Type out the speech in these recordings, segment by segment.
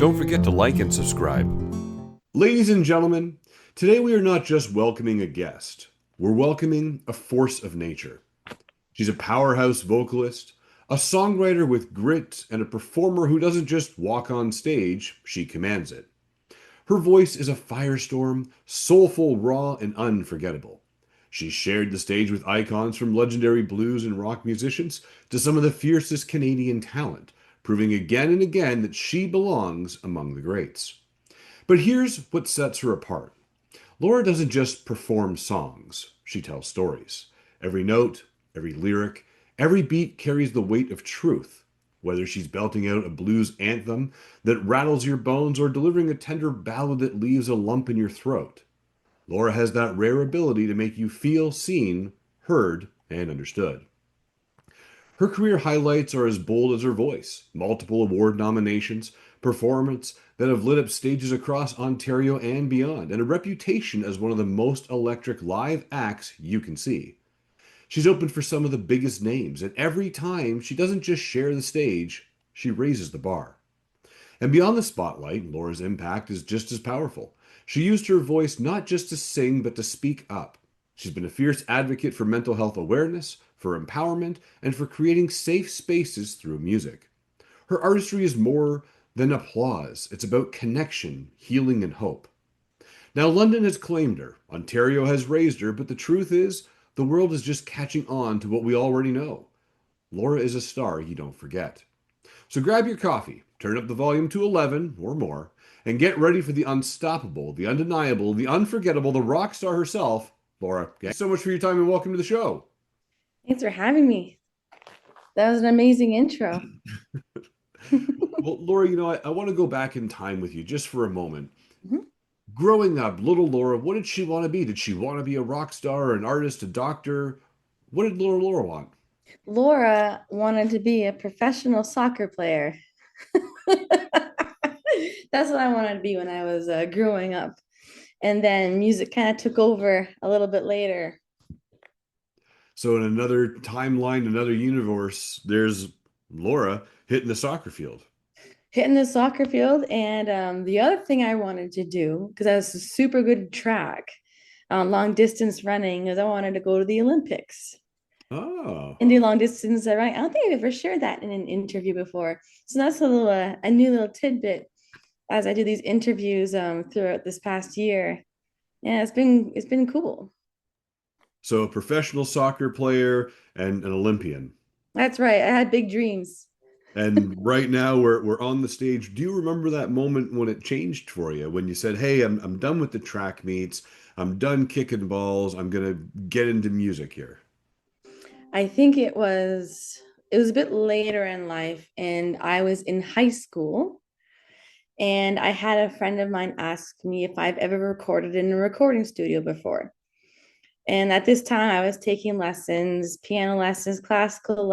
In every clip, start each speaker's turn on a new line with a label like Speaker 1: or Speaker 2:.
Speaker 1: Don't forget to like and subscribe.
Speaker 2: Ladies and gentlemen, today we are not just welcoming a guest, we're welcoming a force of nature. She's a powerhouse vocalist, a songwriter with grit, and a performer who doesn't just walk on stage, she commands it. Her voice is a firestorm, soulful, raw, and unforgettable. She's shared the stage with icons from legendary blues and rock musicians to some of the fiercest Canadian talent, proving again and again that she belongs among the greats. But here's what sets her apart. Laura doesn't just perform songs, she tells stories. Every note, every lyric, every beat carries the weight of truth. Whether she's belting out a blues anthem that rattles your bones or delivering a tender ballad that leaves a lump in your throat, Laura has that rare ability to make you feel seen, heard, and understood. Her career highlights are as bold as her voice, multiple award nominations, performance that have lit up stages across Ontario and beyond, and a reputation as one of the most electric live acts you can see. She's opened for some of the biggest names, and every time she doesn't just share the stage, she raises the bar. And beyond the spotlight, Laura's impact is just as powerful. She used her voice not just to sing, but to speak up. She's been a fierce advocate for mental health awareness, for empowerment, and for creating safe spaces through music. Her artistry is more than applause, it's about connection, healing, and hope. Now, London has claimed her, Ontario has raised her, but the truth is, the world is just catching on to what we already know. Laura is a star you don't forget. So grab your coffee, turn up the volume to 11 or more, and get ready for the unstoppable, the undeniable, the unforgettable, the rock star herself, Laura. Thanks so much for your time and welcome to the show.
Speaker 3: Thanks for having me. That was an amazing intro.
Speaker 2: Well, Laura, I want to go back in time with you just for a moment.
Speaker 3: Mhm.
Speaker 2: Growing up, little Laura, what did she want to be? Did she want to be a rock star, an artist, a doctor? What did Laura want?
Speaker 3: Laura wanted to be a professional soccer player. That's what I wanted to be when I was growing up. And then music kind of took over a little bit later.
Speaker 2: So in another timeline, another universe, there's Laura hitting the soccer field.
Speaker 3: Hitting the soccer field. And the other thing I wanted to do, because I was super good at track, long distance running, is I wanted to go to the Olympics
Speaker 2: Oh.
Speaker 3: and do long distance running. I don't think I've ever shared that in an interview before. So that's a new little tidbit as I do these interviews throughout this past year. Yeah, it's been cool.
Speaker 2: So a professional soccer player and an Olympian.
Speaker 3: That's right. I had big dreams.
Speaker 2: And right now we're on the stage. Do you remember that moment when it changed for you? When you said, "Hey, I'm done with the track meets. I'm done kicking balls. I'm gonna get into music here."
Speaker 3: I think it was a bit later in life, and I was in high school, and I had a friend of mine ask me if I've ever recorded in a recording studio before. And at this time, I was taking lessons, piano lessons, classical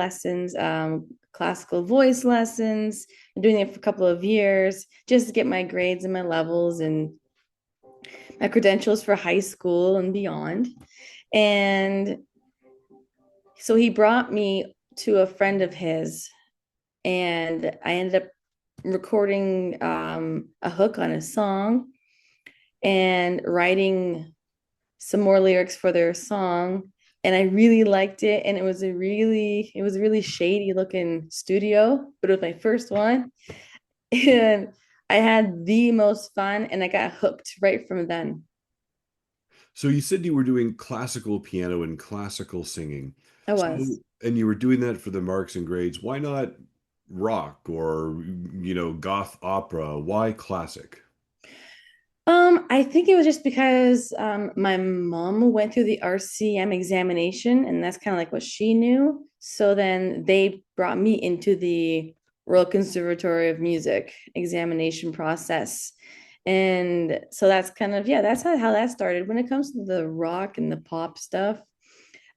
Speaker 3: voice lessons. I'm doing it for a couple of years just to get my grades and my levels and my credentials for high school and beyond. And so he brought me to a friend of his, and I ended up recording a hook on a song and writing some more lyrics for their song. And I really liked it. And it was a really shady looking studio, but it was my first one. And I had the most fun and I got hooked right from then.
Speaker 2: So you said you were doing classical piano and classical singing.
Speaker 3: I
Speaker 2: So,
Speaker 3: was.
Speaker 2: and you were doing that for the marks and grades. Why not rock or, goth opera? Why classic?
Speaker 3: I think it was just because my mom went through the RCM examination, and that's kind of like what she knew. So then they brought me into the Royal Conservatory of Music examination process. And so that's kind of, yeah, that's how that started. When it comes to the rock and the pop stuff,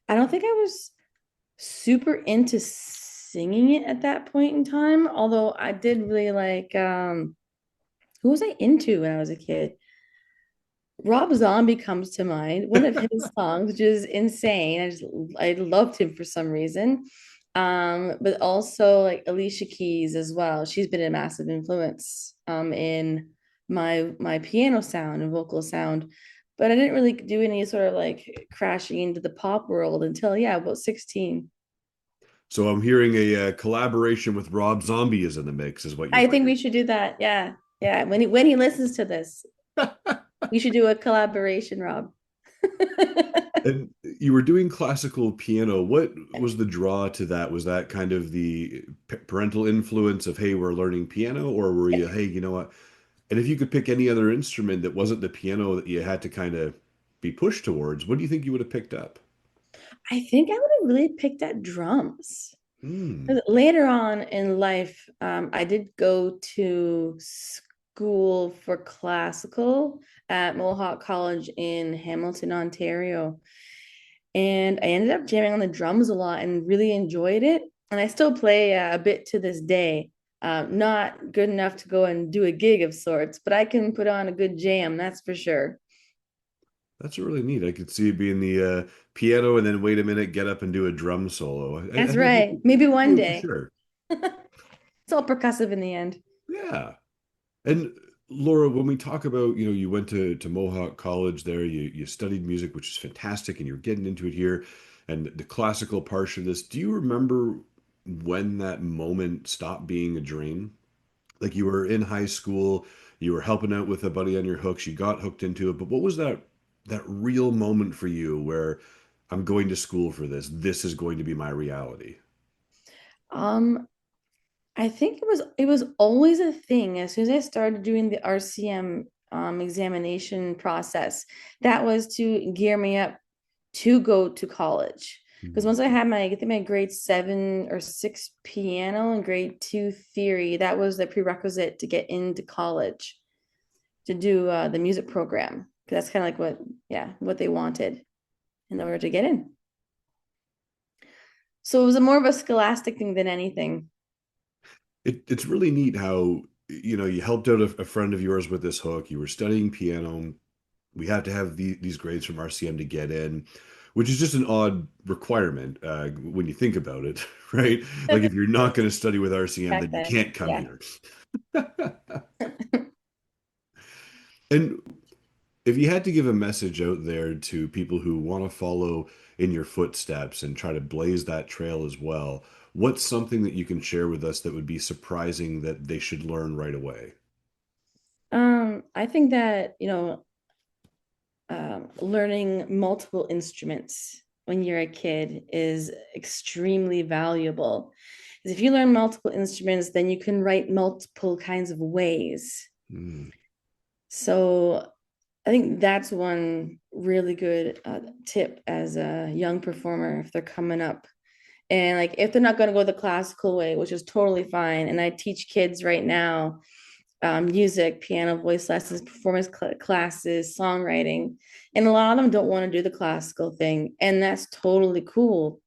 Speaker 3: I don't think I was super into singing it at that point in time, although I did really like who was I into when I was a kid? Rob Zombie comes to mind, one of his songs, which is insane. I loved him for some reason. But also like Alicia Keys as well. She's been a massive influence in my piano sound and vocal sound. But I didn't really do any sort of like crashing into the pop world until yeah, about 16.
Speaker 2: So I'm hearing a, collaboration with Rob Zombie is in the mix, is what you're
Speaker 3: I think
Speaker 2: bringing.
Speaker 3: we should do that. Yeah. Yeah. When he listens to this, we should do a collaboration, Rob.
Speaker 2: And you were doing classical piano. What was the draw to that? Was that kind of the parental influence of, hey, we're learning piano, or were you, hey, you know what? And if you could pick any other instrument that wasn't the piano that you had to kind of be pushed towards, what do you think you would have picked up?
Speaker 3: I think I would have really picked at drums.
Speaker 2: Hmm.
Speaker 3: Later on in life, I did go to school for classical at Mohawk College in Hamilton, Ontario. And I ended up jamming on the drums a lot and really enjoyed it. And I still play a bit to this day. Not good enough to go and do a gig of sorts, but I can put on a good jam, that's for sure.
Speaker 2: That's really neat. I could see it being the piano and then wait a minute, get up and do a drum solo. I
Speaker 3: That's
Speaker 2: think you
Speaker 3: right.
Speaker 2: could
Speaker 3: Maybe one
Speaker 2: do it for
Speaker 3: day.
Speaker 2: sure.
Speaker 3: It's all percussive in the end.
Speaker 2: Yeah. And Laura, when we talk about, you went to Mohawk College there, you studied music, which is fantastic, and you're getting into it here, and the classical portion of this, do you remember when that moment stopped being a dream? Like you were in high school, you were helping out with a buddy on your hooks, you got hooked into it, but what was that real moment for you where I'm going to school for this? This is going to be my reality.
Speaker 3: Um, I think it was always a thing. As soon as I started doing the RCM examination process, that was to gear me up to go to college. Because
Speaker 2: Mhm.
Speaker 3: once I had I think my grade 7 or 6 piano and grade 2 theory, that was the prerequisite to get into college to do the music program. Because that's kind of like what they wanted in order to get in. So it was more of a scholastic thing than anything.
Speaker 2: It's really neat how, you helped out a friend of yours with this hook. You were studying piano. We have to have these grades from RCM to get in, which is just an odd requirement when you think about it, right? Like if you're not going to study with RCM,
Speaker 3: Back
Speaker 2: then you
Speaker 3: then.
Speaker 2: can't come
Speaker 3: Yeah.
Speaker 2: here. And if you had to give a message out there to people who want to follow in your footsteps and try to blaze that trail as well, what's something that you can share with us that would be surprising that they should learn right away?
Speaker 3: I think that, learning multiple instruments when you're a kid is extremely valuable. Because if you learn multiple instruments, then you can write multiple kinds of ways.
Speaker 2: Hmm.
Speaker 3: So I think that's one really good tip as a young performer if they're coming up. And like if they're not going to go the classical way, which is totally fine. And I teach kids right now music, piano, voice lessons, performance classes, songwriting. And a lot of them don't want to do the classical thing. And that's totally cool.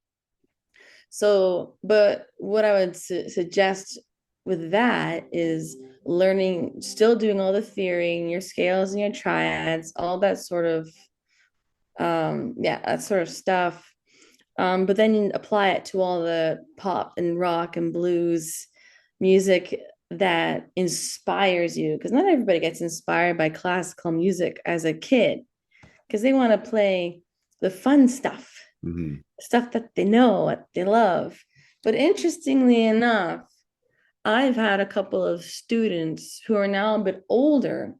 Speaker 3: So, but what I would suggest with that is learning, still doing all the theory, your scales and your triads, all that sort of, yeah, that sort of stuff. But then you apply it to all the pop and rock and blues music that inspires you. Because not everybody gets inspired by classical music as a kid, because they want to play the fun
Speaker 2: Hmm.
Speaker 3: stuff that they know, what they love. But interestingly enough, I've had a couple of students who are now a bit older,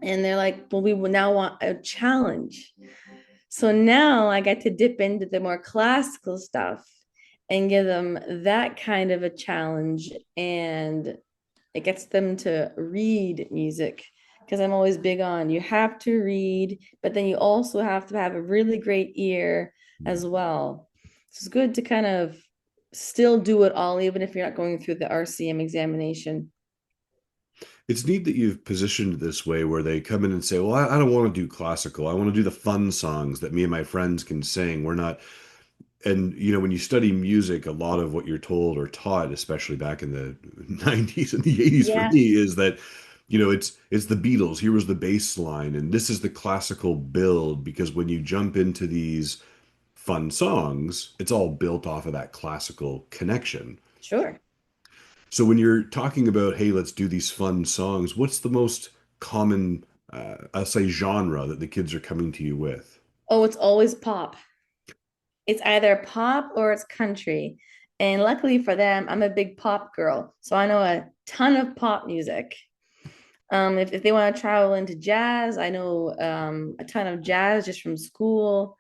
Speaker 3: and they're like, well, we will now want a challenge. So now I get to dip into the more classical stuff and give them that kind of a challenge. And it gets them to read music because I'm always big on you have to read, but then you also have to have a really great ear as well. So it's good to kind of still do it all, even if you're not going through the RCM examination.
Speaker 2: It's neat that you've positioned it this way where they come in and say, well, I don't want to do classical. I want to do the fun songs that me and my friends can sing. We're not, and when you study music, a lot of what you're told or taught, especially back in the 90s and the 80s for
Speaker 3: Yeah.
Speaker 2: me, is that, it's the Beatles. Here was the bass line, and this is the classical build because when you jump into these fun songs, it's all built off of that classical connection.
Speaker 3: Sure.
Speaker 2: So when you're talking about, hey, let's do these fun songs, what's the most common, I'll say, genre that the kids are coming to you with?
Speaker 3: Oh, it's always pop. It's either pop or it's country. And luckily for them, I'm a big pop girl. So I know a ton of pop music. If they want to travel into jazz, I know a ton of jazz just from school.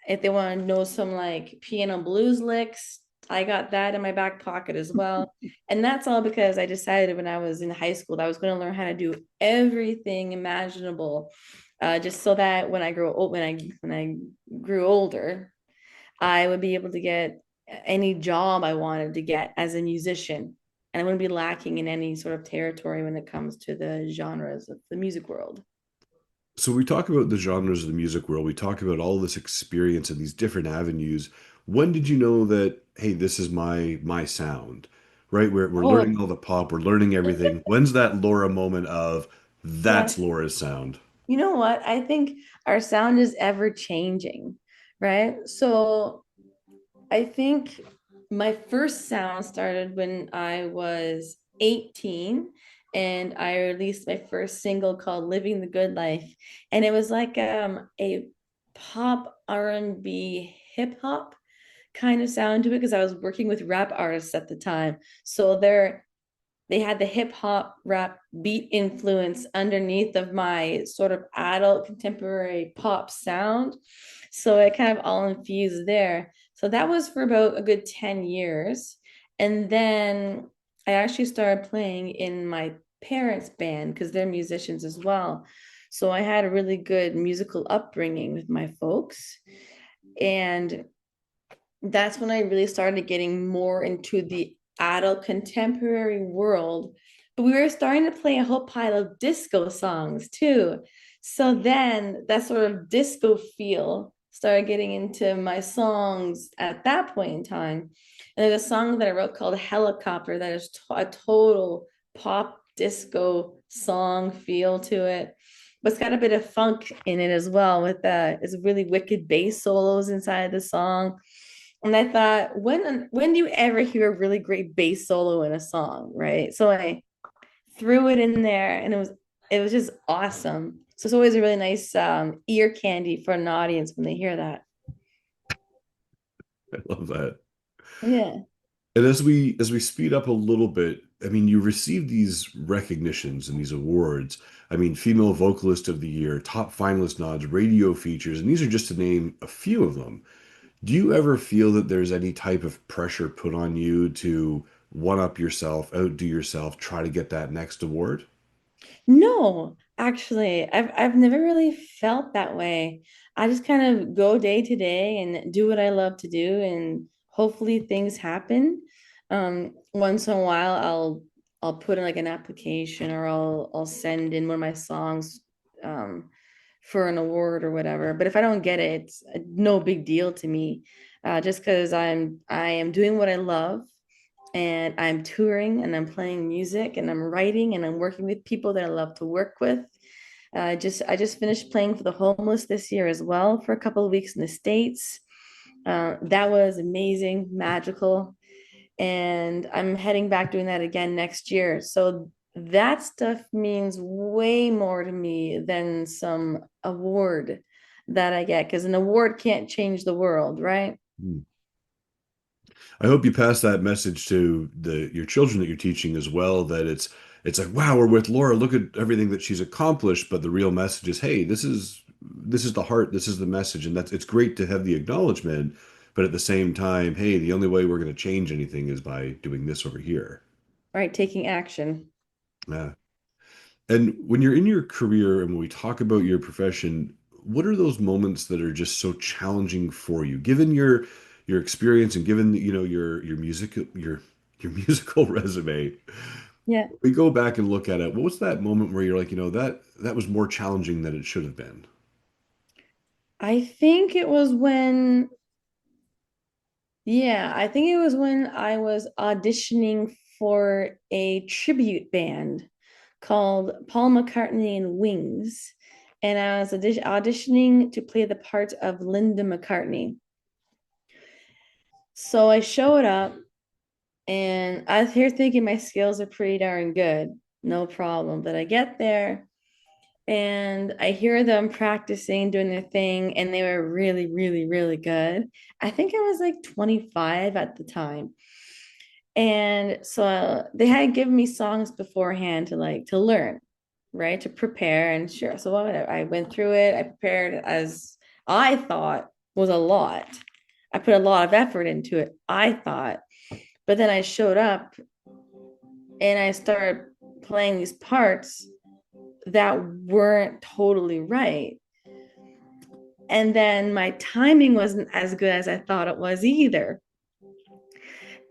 Speaker 3: If they want to know some like piano blues licks, I got that in my back pocket as well. And that's all because I decided when I was in high school that I was going to learn how to do everything imaginable, just so that when I grow old, when I grew older, I would be able to get any job I wanted to get as a musician. And I wouldn't be lacking in any sort of territory when it comes to the genres of the music world.
Speaker 2: So we talk about the genres of the music world. We talk about all this experience and these different avenues. When did you know that, hey, this is my sound, right? We're
Speaker 3: Oh,
Speaker 2: learning all the pop, we're learning everything. When's that Laura moment of
Speaker 3: yeah.
Speaker 2: that's Laura's sound?
Speaker 3: You know what? I think our sound is ever changing, right? So I think my first sound started when I was 18 and I released my first single called Living the Good Life. And it was like a pop R&B hip hop kind of sound to it because I was working with rap artists at the time. So they had the hip hop rap beat influence underneath of my sort of adult contemporary pop sound. So it kind of all infused there. So that was for about a good 10 years. And then I actually started playing in my parents' band because they're musicians as well. So I had a really good musical upbringing with my folks. And that's when I really started getting more into the adult contemporary world. But we were starting to play a whole pile of disco songs too. So then that sort of disco feel started getting into my songs at that point in time. And there's a song that I wrote called Helicopter that is a total pop disco song feel to it. But it's got a bit of funk in it as well with it's really wicked bass solos inside the song. And I thought, when do you ever hear a really great bass solo in a song, right? So I threw it in there, and it was just awesome. So it's always a really nice ear candy for an audience when they hear that.
Speaker 2: I love that.
Speaker 3: Yeah,
Speaker 2: And as we speed up a little bit, I mean, you receive these recognitions and these awards. I mean, Female Vocalist of the Year, top finalist nods, radio features, and these are just to name a few of them. Do you ever feel that there's any type of pressure put on you to one up yourself, outdo yourself, try to get that next award?
Speaker 3: no, actually, I've never really felt that way. I just kind of go day to day and do what I love to do, and hopefully things happen. Once in a while, I'll put in like an application, or I'll send in one of my songs for an award or whatever. But if I don't get it, it's no big deal to me. Just because I am doing what I love, and I'm touring and I'm playing music and I'm writing and I'm working with people that I love to work with. I just finished playing for the homeless this year as well for a couple of weeks in the States. That was amazing, magical, and I'm heading back doing that again next year. So that stuff means way more to me than some award that I get, because an award can't change the world, right?
Speaker 2: Hmm. I hope you pass that message to the your children that you're teaching as well, that it's like, wow, we're with Laura, look at everything that she's accomplished, but the real message is, hey, this is the heart, this is the message, and that's it's great to have the acknowledgement, but at the same time, hey, the only way we're going to change anything is by doing this over here.
Speaker 3: Right, taking action.
Speaker 2: Yeah. And when you're in your career and when we talk about your profession, what are those moments that are just so challenging for you, given your experience and given your your musical resume?
Speaker 3: Yeah.
Speaker 2: We go back and look at it. What was that moment where you're like, that was more challenging than it should have been?
Speaker 3: I think it was when Yeah, I think it was when I was auditioning for a tribute band called Paul McCartney and Wings. And I was auditioning to play the part of Linda McCartney. So I showed up and I was here thinking my skills are pretty darn good, no problem. But I get there and I hear them practicing, doing their thing, and they were really, really, really good. I think I was like 25 at the time. And so they had given me songs beforehand to learn, right? To prepare and sure. So I went through it. I prepared as I thought was a lot. I put a lot of effort into it, I thought. But then I showed up and I started playing these parts that weren't totally right. And then my timing wasn't as good as I thought it was either.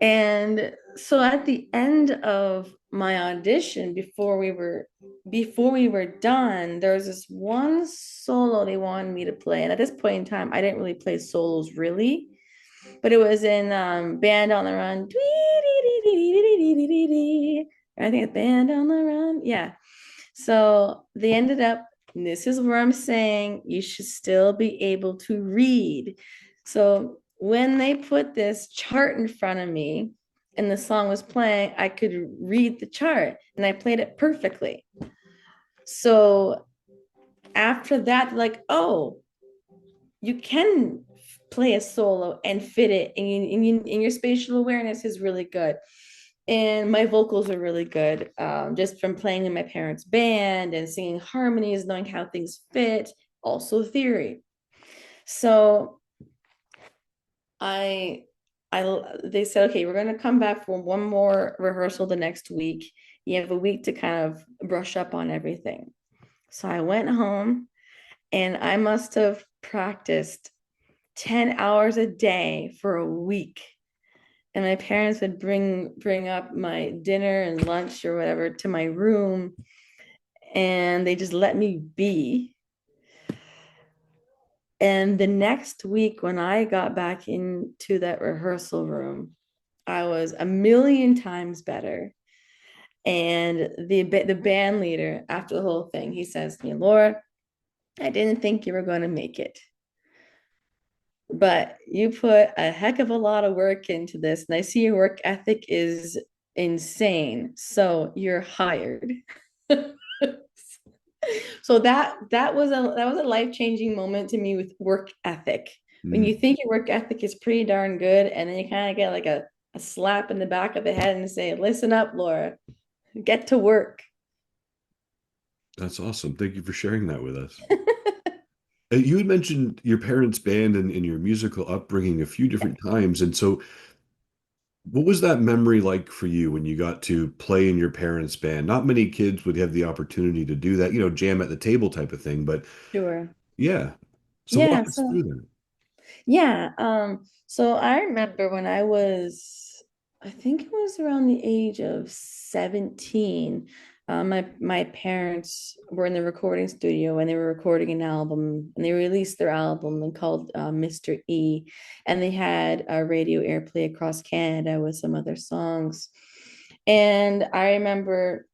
Speaker 3: And so at the end of my audition, before we were done, there was this one solo they wanted me to play. And at this point in time, I didn't really play solos really, but it was in Band on the Run. I think it's Band on the Run. Yeah. So they ended up, this is where I'm saying you should still be able to read. So when they put this chart in front of me and the song was playing, I could read the chart and I played it perfectly. So after that, like, oh, you can play a solo and fit it, and your spatial awareness is really good. And my vocals are really good, just from playing in my parents' band and singing harmonies, knowing how things fit, also theory. So I, they said, okay, we're gonna come back for one more rehearsal the next week. You have a week to kind of brush up on everything. So I went home and I must have practiced 10 hours a day for a week. And my parents would bring up my dinner and lunch or whatever to my room, and they just let me be. And the next week when I got back into that rehearsal room, I was a million times better. And the band leader, after the whole thing, he says to me, Laura, I didn't think you were going to make it, but you put a heck of a lot of work into this, and I see your work ethic is insane. So you're hired. So that was a life-changing moment to me with work ethic. When you think your work ethic is pretty darn good, and then you kind of get like a slap in the back of the head and say, listen up, Laura, get to work.
Speaker 2: That's awesome. Thank you for sharing that with us. You had mentioned your parents' band and your musical upbringing a few different times. And so, what was that memory like for you when you got to play in your parents' band? Not many kids would have the opportunity to do that, jam at the table type of thing. But
Speaker 3: Sure.
Speaker 2: yeah. So, walk
Speaker 3: Yeah,
Speaker 2: us
Speaker 3: so
Speaker 2: through that.
Speaker 3: yeah, so I remember when I think it was around the age of 17, my parents were in the recording studio and they were recording an album, and they released their album and called Mr. E, and they had a radio airplay across Canada with some other songs. And I remember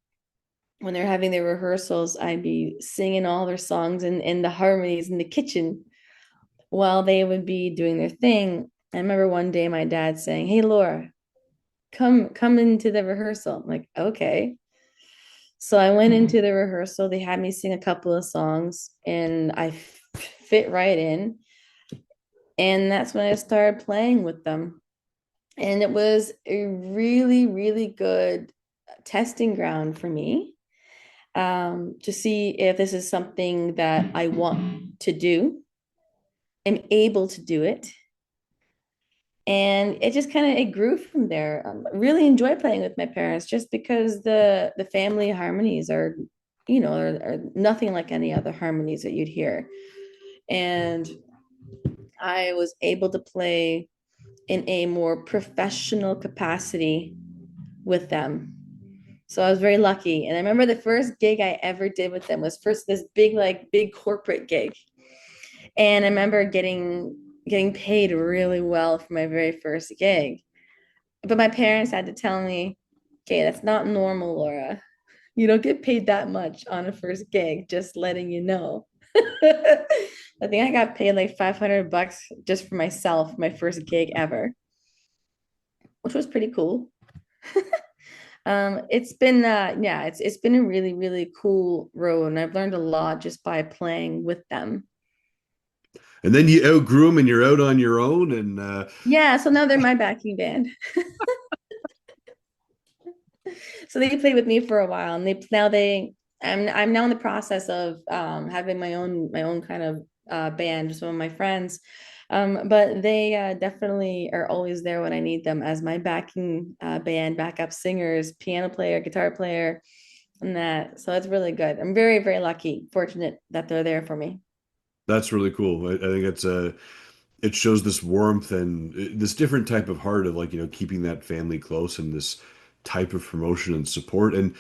Speaker 3: when they're having their rehearsals, I'd be singing all their songs and the harmonies in the kitchen while they would be doing their thing. I remember one day my dad saying, "Hey Laura, come into the rehearsal." I'm like, "Okay." So I went into the rehearsal. They had me sing a couple of songs and I fit right in. And that's when I started playing with them. And it was a really, really good testing ground for me, to see if this is something that I want to do. I'm able to do it, and it just kind of it grew from there. I really enjoy playing with my parents just because the family harmonies are nothing like any other harmonies that you'd hear. And I was able to play in a more professional capacity with them. So I was very lucky. And I remember the first gig I ever did with them was first this big corporate gig. And I remember getting paid really well for my very first gig. But my parents had to tell me, okay, that's not normal, Laura. You don't get paid that much on a first gig, just letting you know. I think I got paid like $500 just for myself, my first gig ever. which was pretty cool. It's been yeah, it's been a really, really cool road, and I've learned a lot just by playing with them.
Speaker 2: And then you outgrew them and you're out on your own. And
Speaker 3: Yeah, so now they're my backing band. So they played with me for a while, and I'm now in the process of having my own kind of band, just one of my friends. But they definitely are always there when I need them as my backing band, backup singers, piano player, guitar player, and that. So it's really good. I'm very, very lucky, fortunate that they're there for me.
Speaker 2: that's really cool. I think it shows this warmth and this different type of heart of like, keeping that family close and this type of promotion and support. And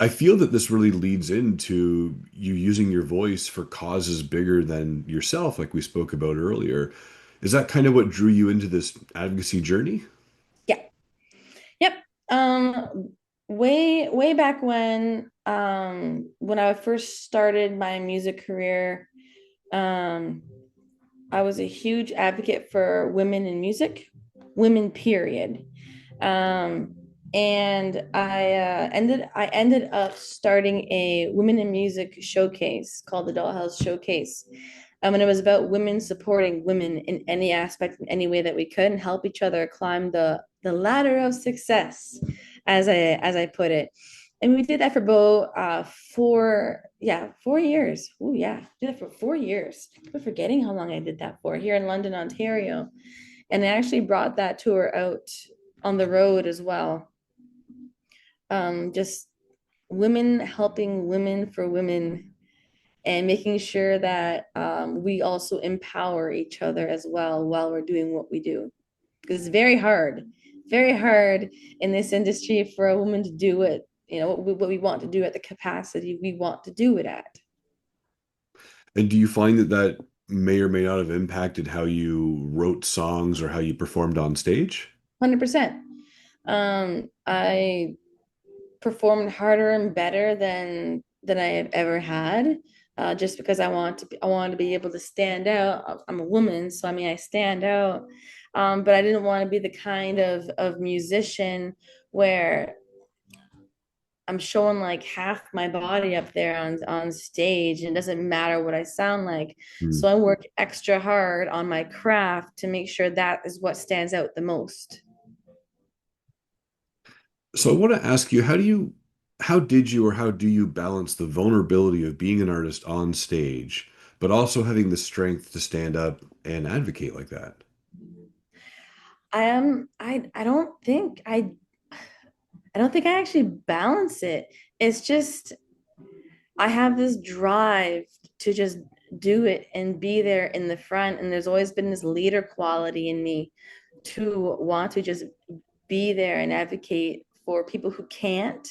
Speaker 2: I feel that this really leads into you using your voice for causes bigger than yourself, like we spoke about earlier. Is that kind of what drew you into this advocacy journey?
Speaker 3: Yeah. Yep. Way back when I first started my music career, um, I was a huge advocate for women in music, women, period. Um, and I ended up starting a women in music showcase called the Dollhouse Showcase. And it was about women supporting women in any aspect, in any way that we could, and help each other climb the ladder of success, as I put it. And we did that for about 4 years. Oh yeah, did that for 4 years. I'm forgetting how long I did that for here in London, Ontario. And I actually brought that tour out on the road as well. Just women helping women for women, and making sure that we also empower each other as well while we're doing what we do. Because it's very hard in this industry for a woman to do it, what we want to do at the capacity we want to do it at.
Speaker 2: And do you find that that may or may not have impacted how you wrote songs or how you performed on stage?
Speaker 3: 100%. I performed harder and better than I have ever had. Just because I wanted to be able to stand out. I'm a woman, so I mean I stand out. But I didn't want to be the kind of musician where I'm showing like half my body up there on stage, and it doesn't matter what I sound like.
Speaker 2: Hmm.
Speaker 3: So I work extra hard on my craft to make sure that is what stands out the most.
Speaker 2: So I want to ask you, how did you or how do you balance the vulnerability of being an artist on stage, but also having the strength to stand up and advocate like that?
Speaker 3: I don't think I actually balance it. It's just I have this drive to just do it and be there in the front. And there's always been this leader quality in me to want to just be there and advocate for people who can't,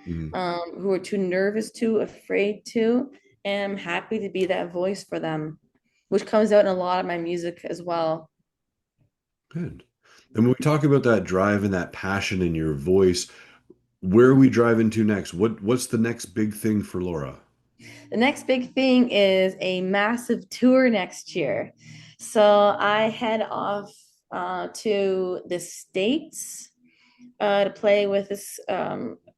Speaker 2: Mhm.
Speaker 3: who are too nervous to, afraid to. And I'm happy to be that voice for them, which comes out in a lot of my music as well.
Speaker 2: Good. And when we talk about that drive and that passion in your voice, where are we driving to next? What's the next big thing for Laura?
Speaker 3: The next big thing is a massive tour next year. So I head off to the States to play with this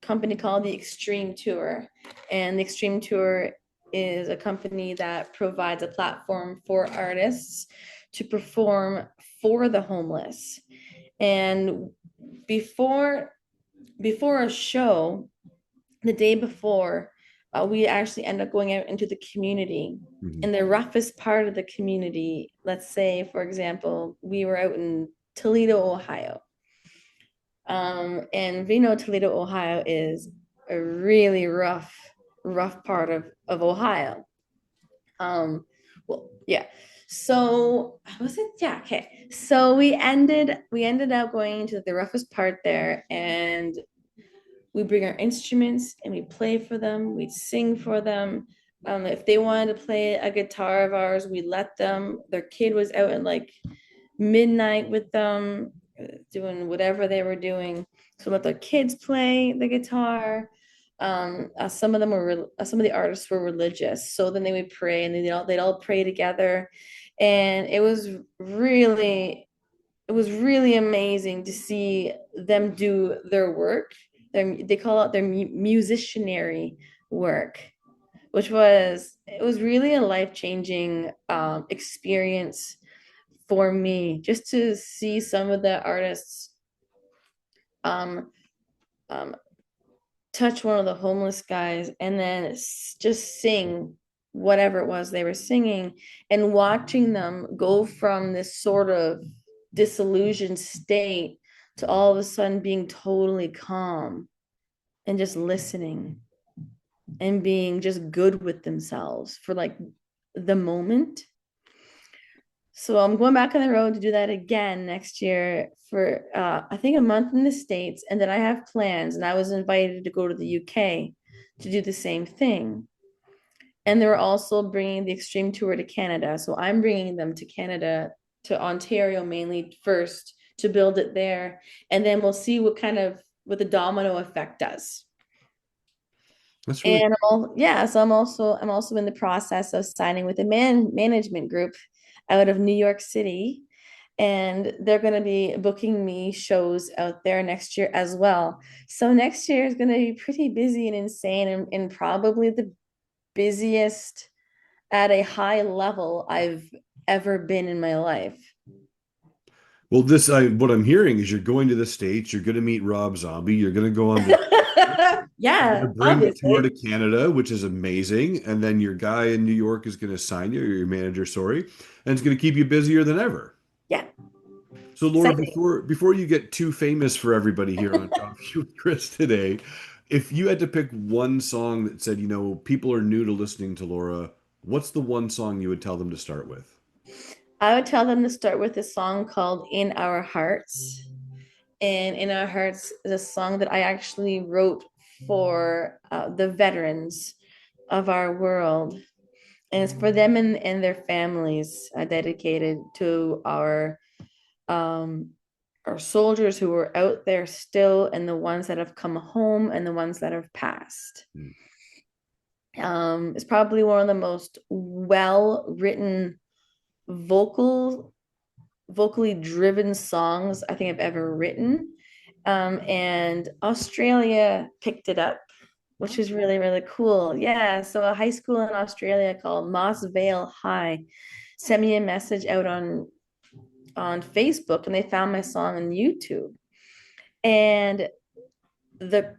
Speaker 3: company called the Extreme Tour. And the Extreme Tour is a company that provides a platform for artists to perform for the homeless. And before before a show, the day before, we actually end up going out into the community,
Speaker 2: Mhm.
Speaker 3: in the roughest part of the community. Let's say, for example, we were out in Toledo, Ohio. And we know Toledo, Ohio is a really rough part of Ohio. Well, yeah. So was it? Yeah, okay. So we ended up going into the roughest part there, and we bring our instruments and we play for them, we sing for them. If they wanted to play a guitar of ours, we let them. Their kid was out at like midnight with them, doing whatever they were doing. So let the kids play the guitar. Some of the artists were religious, so then they would pray, and they'd all pray together, and it it was really amazing to see them do their work. They call it their musicianary work, which was it was really a life-changing experience for me just to see some of the artists um, um, touch one of the homeless guys and then just sing whatever it was they were singing, and watching them go from this sort of disillusioned state to all of a sudden being totally calm and just listening and being just good with themselves for like the moment. So I'm going back on the road to do that again next year for I think a month in the States, and then I have plans, and I was invited to go to the UK to do the same thing. And they're also bringing the Extreme Tour to Canada, so I'm bringing them to Canada, to Ontario mainly first, to build it there, and then we'll see what the domino effect does.
Speaker 2: That's really
Speaker 3: And yeah, so I'm also in the process of signing with a management group out of New York City, and they're going to be booking me shows out there next year as well. So next year is going to be pretty busy and insane, and probably the busiest at a high level I've ever been in my life.
Speaker 2: well. What I'm hearing is you're going to the States. You're going to meet Rob Zombie. You're going to go on the You're
Speaker 3: Yeah,
Speaker 2: going to bring the tour to
Speaker 3: obviously.
Speaker 2: Canada, which is amazing. And then your guy in New York is going to sign you, or your manager, sorry, and it's going to keep you busier than ever.
Speaker 3: Yeah,
Speaker 2: So, Laura,
Speaker 3: exciting.
Speaker 2: before you get too famous for everybody here on Coffee with Chris today, if you had to pick one song that said, people are new to listening to Laura, what's the one song you would tell them to start with?
Speaker 3: I would tell them to start with a song called In Our Hearts. And In Our Hearts is a song that I actually wrote for the veterans of our world. And it's for them and their families, dedicated to um, our soldiers who are out there still, and the ones that have come home, and the ones that have passed.
Speaker 2: Hmm.
Speaker 3: It's probably one of the most well written vocal vocally driven songs I think I've ever written. And Australia picked it up, which is really, really cool. Yeah. So a high school in Australia called Moss Vale High sent me a message out on Facebook, and they found my song on YouTube. And the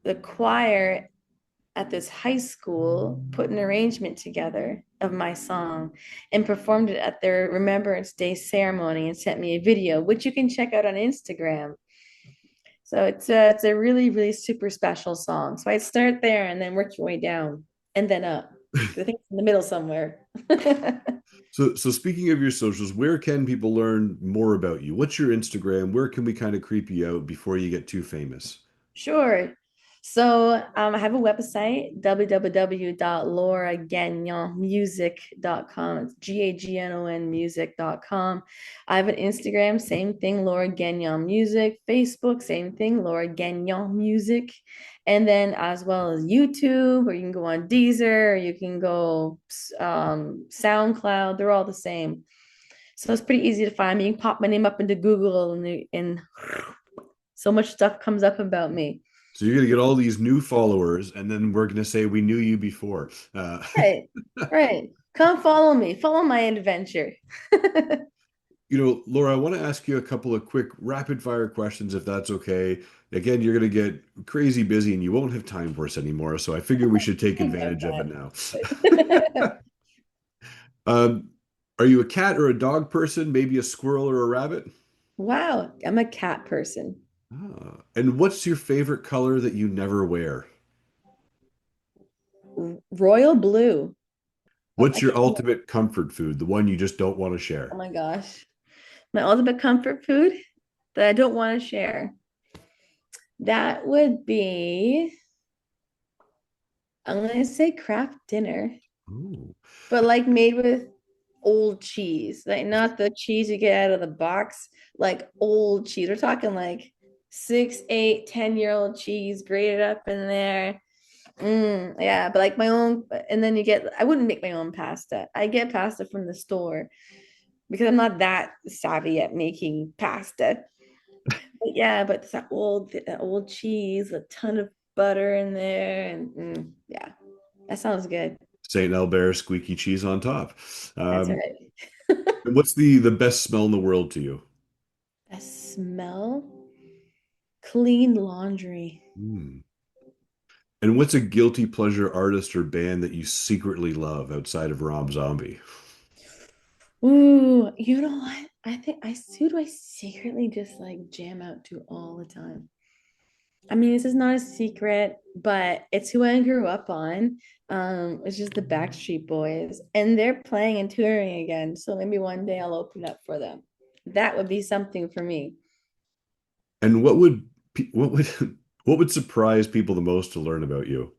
Speaker 3: the choir at this high school put an arrangement together of my song and performed it at their Remembrance Day ceremony and sent me a video, which you can check out on Instagram. So it's a really, really super special song. So I'd start there and then work your way down and then up. I think in the middle somewhere.
Speaker 2: So speaking of your socials, where can people learn more about you? What's your Instagram? Where can we kind of creep you out before you get too famous?
Speaker 3: Sure. So I have a website, www.lauraGagnonmusic.com. It's Gagnon music.com. I have an Instagram, same thing, Laura Gagnon Music. Facebook, same thing, Laura Gagnon Music. And then as well as YouTube, or you can go on Deezer, or you can go SoundCloud. They're all the same. So it's pretty easy to find me. You can pop my name up into Google, and so much stuff comes up about me.
Speaker 2: So you're going to get all these new followers, and then we're going to say we knew you before.
Speaker 3: Right, right. Come follow me. Follow my adventure.
Speaker 2: Laura, I want to ask you a couple of quick rapid fire questions, if that's okay. Again, you're going to get crazy busy and you won't have time for us anymore. So I figure we should take
Speaker 3: I get
Speaker 2: advantage of it now.
Speaker 3: that.
Speaker 2: Um, are you a cat or a dog person? Maybe a squirrel or a rabbit?
Speaker 3: Wow, I'm a cat person.
Speaker 2: And what's your favorite color that you never wear?
Speaker 3: Royal blue. I
Speaker 2: What's your
Speaker 3: can't,
Speaker 2: ultimate comfort food? The one you just don't want to
Speaker 3: oh
Speaker 2: share?
Speaker 3: my gosh. My ultimate comfort food that I don't want to share. That would be, I'm gonna say craft dinner,
Speaker 2: Oh.
Speaker 3: but like made with old cheese, like not the cheese you get out of the box, like old cheese. We're talking like 6, 8, 10-year-old cheese grated up in there. Yeah, but like my own, and then I wouldn't make my own pasta. I get pasta from the store, because I'm not that savvy at making pasta. But yeah, but it's that old cheese, a ton of butter in there, and yeah, that sounds good.
Speaker 2: St. Albert squeaky cheese on top.
Speaker 3: That's
Speaker 2: Um,
Speaker 3: right.
Speaker 2: what's the best smell in the world to you?
Speaker 3: A smell, clean laundry.
Speaker 2: Hmm. And what's a guilty pleasure artist or band that you secretly love outside of Rob Zombie?
Speaker 3: Ooh, you know what? I think who do I secretly just like jam out to all the time? I mean, this is not a secret, but it's who I grew up on. It's just the Backstreet Boys, and they're playing and touring again. So maybe one day I'll open up for them. That would be something for me.
Speaker 2: And what would what would surprise people the most to learn about you?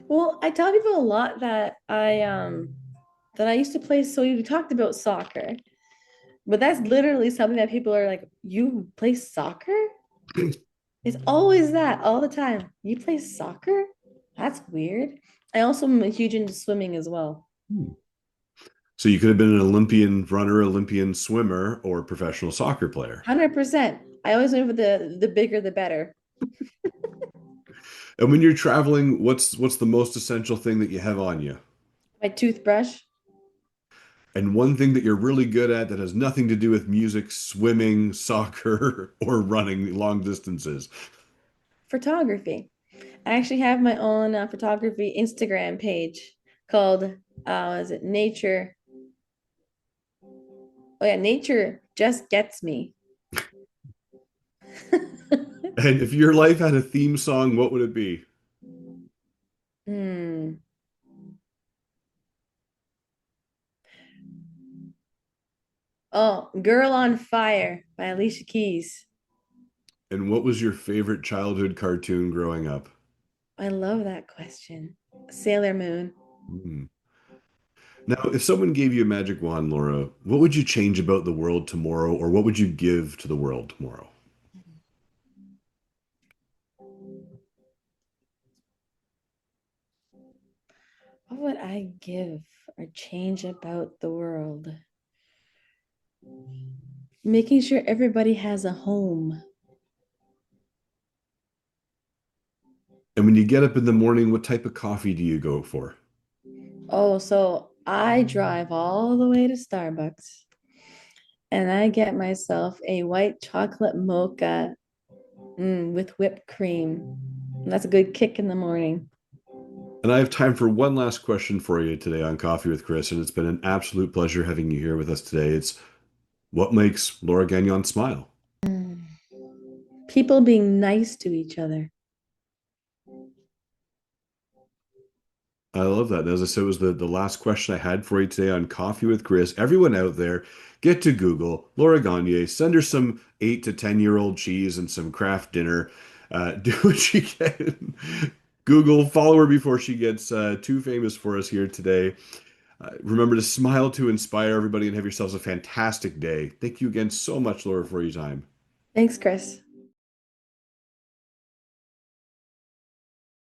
Speaker 3: Well, I tell people a lot that I used to play. So you talked about soccer, but that's literally something that people are like, "You play soccer?" It's always that all the time. You play soccer? That's weird. I also am a huge into swimming as well.
Speaker 2: Hmm. So you could have been an Olympian runner, Olympian swimmer, or professional soccer player.
Speaker 3: 100%. I always went for the bigger the better.
Speaker 2: And when you're traveling, what's the most essential thing that you have on you?
Speaker 3: My toothbrush,
Speaker 2: And one thing that you're really good at that has nothing to do with music, swimming, soccer, or running long distances.
Speaker 3: photography. I actually have my own photography Instagram page called is it Nature? Oh yeah, Nature just gets me.
Speaker 2: And if your life had a theme song, what would it be?
Speaker 3: Hmm. Oh, Girl on Fire by Alicia Keys.
Speaker 2: And what was your favorite childhood cartoon growing up?
Speaker 3: I love that question. Sailor Moon.
Speaker 2: Hmm. Now, if someone gave you a magic wand, Laura, what would you change about the world tomorrow, or what would you give to the world tomorrow?
Speaker 3: What would I give or change about the world? Making sure everybody has a home.
Speaker 2: And when you get up in the morning, what type of coffee do you go for?
Speaker 3: Oh, so I drive all the way to Starbucks and I get myself a white chocolate mocha with whipped cream. That's a good kick in the morning.
Speaker 2: And I have time for one last question for you today on Coffee with Chris, and it's been an absolute pleasure having you here with us today. It's what makes Laura Gagnon smile?
Speaker 3: Mm. People being nice to each other.
Speaker 2: I love that. And as I said, it was the last question I had for you today on Coffee with Chris. Everyone out there, get to Google Laura Gagne, send her some 8 to 10 year old cheese and some Kraft dinner. Do what she can. Google, follow her before she gets too famous for us here today. Remember to smile to inspire everybody and have yourselves a fantastic day. Thank you again so much, Laura, for your time.
Speaker 3: Thanks, Chris.